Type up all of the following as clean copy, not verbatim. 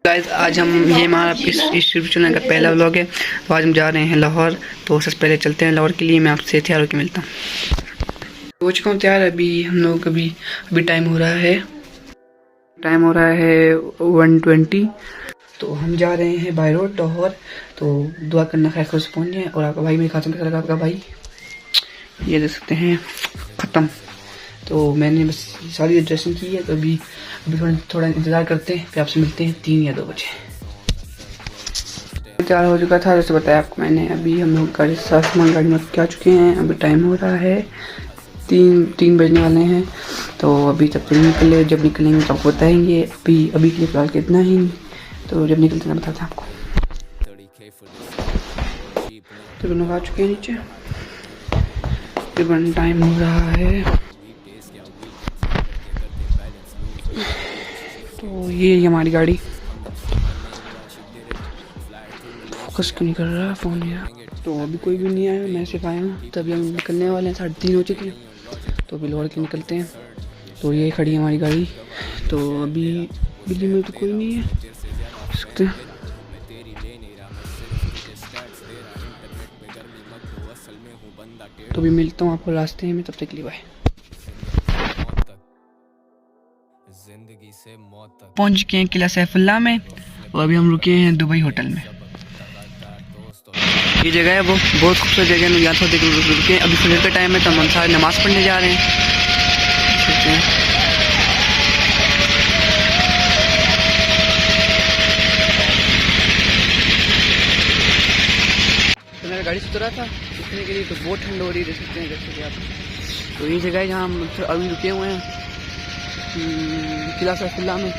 Guys आज हम ये हमारा इस यूट्यूब चैनल का पहला व्लॉग है। तो आज हम जा रहे हैं लाहौर। तो सबसे पहले चलते हैं लाहौर के लिए। मैं आपसे तैयार होकर मिलता हूँ। हो चुका हूँ तैयार। अभी हम लोग अभी टाइम हो रहा है 1:20। तो हम जा रहे हैं बाई रोड लाहौर। तो दुआ करना खैर खुद से पहुँच जाए। और आपका भाई मेरे खाते में कैसा लगा आपका भाई, ये देख सकते हैं ख़त्म। तो मैंने बस सारी ड्रेसिंग की है। तो अभी थोड़ा इंतज़ार करते हैं, फिर आपसे मिलते हैं 3 या 2 बजे। तैयार हो चुका था जैसे बताया आपको मैंने। अभी हम लोग सामान गाड़ी में क्या चुके हैं। अभी टाइम हो रहा है 3 बजने वाले हैं। तो अभी तब तक निकले, जब निकलेंगे तो आपको बताएंगे। अभी के लिए फिलहाल कितना ही, तो जब निकलते हैं बताते हैं आपको। तो लोग आ चुके हैं नीचे। तकरीबन टाइम हो रहा है, तो ये हमारी गाड़ी। फोकस क्यों नहीं कर रहा फ़ोन मेरा। तो अभी कोई भी नहीं आया, मैं सिर्फ आया हूँ। तभी हम निकलने वाले हैं, 3:30 हो चुके हैं। तो अभी लाहौर के निकलते हैं। तो ये खड़ी है हमारी गाड़ी। तो अभी दिल्ली में तो कोई नहीं है, सकते हैं। तो अभी मिलता हूँ आपको रास्ते में, तब तक के लिए बाय। पहुँच चुके हैं किला सैफुल्ला में। और अभी हम रुके हैं दुबई होटल में। ये जगह है वो बहुत खूबसूरत जगह है। यहाँ थोड़ा रुके। अभी फजर का टाइम है, तो हम सारे नमाज़ पढ़ने जा रहे हैं। तो मेरा गाड़ी से उतरा था रुकने के लिए, तो बहुत ठंड हो रही है, देख सकते हैं जैसे कि आप। तो ये जगह है जहाँ हम अभी रुके हुए हैं, किला सैफुल्ला में।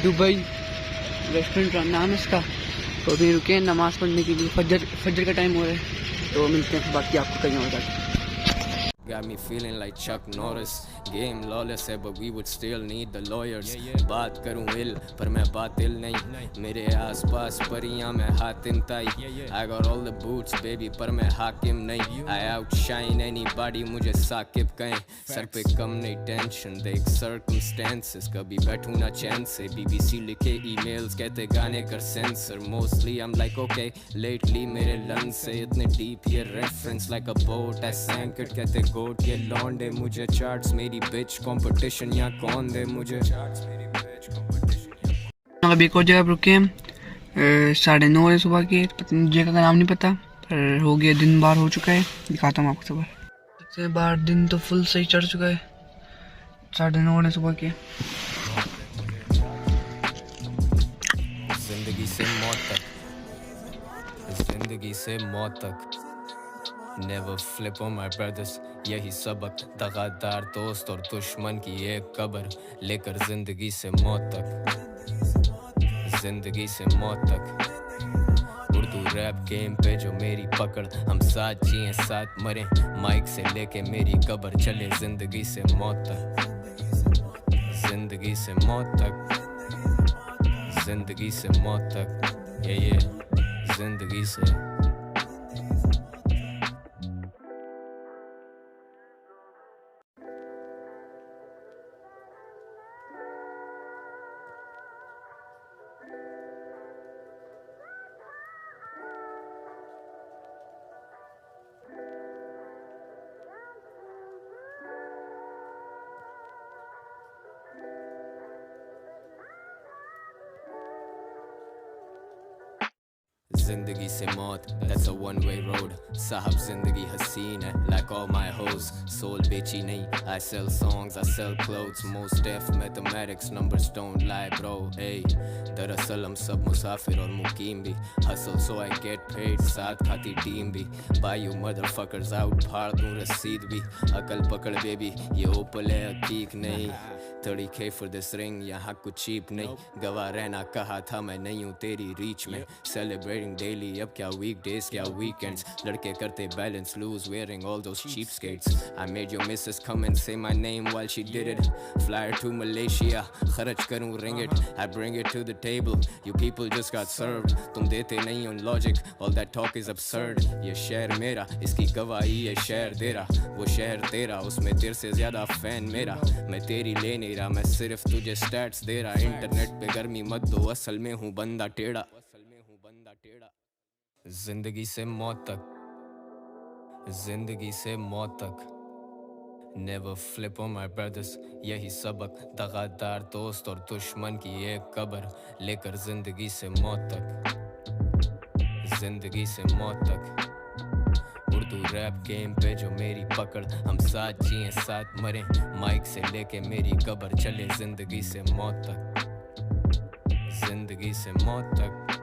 दुबई रेस्टोरेंट का नाम है इसका। तो अभी रुके हैं नमाज़ पढ़ने के लिए। फजर का टाइम हो रहा है। तो मिलते हैं, बाकी आपको कहीं और जाके। Got me feeling like Chuck Norris. Game lawless है but we would still need the lawyers. बात करूँ इल पर मैं बातिल नहीं। मेरे आसपास परियां मैं हातिम ताई। I got all the boots baby पर मैं हाकिम नहीं। I outshine anybody मुझे साकिब कहें। सर पे कम नहीं टेंशन देख circumstances। कभी बैठूं ना चैन से। BBC लिखे emails कहते गाने कर sensor. Mostly I'm like okay lately मेरे लंच से इतने deep ये reference like a boat I sank it कहते गोट ये लौंडे मुझे चार्ट्स मेरी बिच कंपटीशन यहाँ कौन दे मुझे। अभी एक और जगह रुके हैं, 9:30 बजे सुबह के। जगह का नाम नहीं पता, पर हो गया दिन बार हो चुका है। दिखाता हूँ आपको सुबह। सबसे बार दिन तो फुल सही चढ़ चुका है, 9:30 बजे सुबह के। जिंदगी से मौत तक, जिंदगी से मौत तक। Never flip on my brothers, यही सबक। दगादार दोस्त और दुश्मन की एक कब्र लेकर जिंदगी से मौत तक, जिंदगी से मौत तक। उर्दू रैप गेम पे जो मेरी पकड़। हम साथ जिए साथ मरें माइक से लेके मेरी कब्र चले जिंदगी से मौत तक, जिंदगी से मौत तक, जिंदगी से मौत तक। ये जिंदगी से। जिंदगी से मौत, that's a one way road. साहब जिंदगी हसीन है like all my hoes. Soul बेची नहीं, I sell songs, I sell clothes. Most deaf mathematics, numbers don't lie bro. Hey, दरअसल हम सब मुसाफिर और मुकीम भी। Hustle so I get paid, साथ खाती टीम भी। Buy you motherfuckers out, फाड़ दूँ रसीद भी। अकल पकड़ बेबी, ये ओपल है हकीक नहीं। 30K for this ring, यहाँ कुछ cheap नहीं। गवा रहना कहा था मैं नहीं हूँ तेरी रीच में। Celebrating working daily, अब क्या weekdays क्या weekends, लड़के करते balance lose wearing all those cheap skates. I made your missus come and say my name while she did it. Fly her to Malaysia, खर्च करूँ ring it, I bring it to the table. You people just got served. तुम देते नहीं on logic, all that talk is absurd. ये शहर मेरा, इसकी गवाही ये शहर तेरा, वो शहर तेरा, उसमें तेरे से ज्यादा फैन मेरा. मैं तेरी ले नहीं रहा, मैं सिर्फ तुझे स्टैट्स दे रहा. इंटरनेट पे गर्मी मत दो, असल में हूँ बंदा टेढ़ा. जिंदगी से मौत तक, जिंदगी से मौत तक. Never flip on my brothers, यही सबक. दगादार दोस्त और दुश्मन की एक कब्र, लेकर जिंदगी से मौत तक, जिंदगी से मौत तक. उर्दू रैप गेम पे जो मेरी पकड़, हम साथ जिए साथ मरें, माइक से लेके मेरी कब्र चले. जिंदगी से मौत तक, जिंदगी से मौत तक.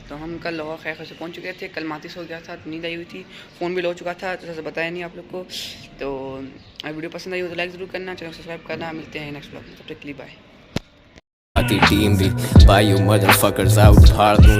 तो हम कल लाहौर खैर से पहुंच चुके थे. कल मातिस हो गया था, नींद आई हुई थी, फ़ोन भी लो चुका था, तो ऐसा बताया नहीं आप लोग को. तो वीडियो पसंद आई हो तो लाइक ज़रूर करना, चैनल सब्सक्राइब करना. मिलते हैं नेक्स्ट व्लॉग में, तब तक के लिए बाय. टीम भी बाय यू मदरफकर्स आउट फाड़ दूं.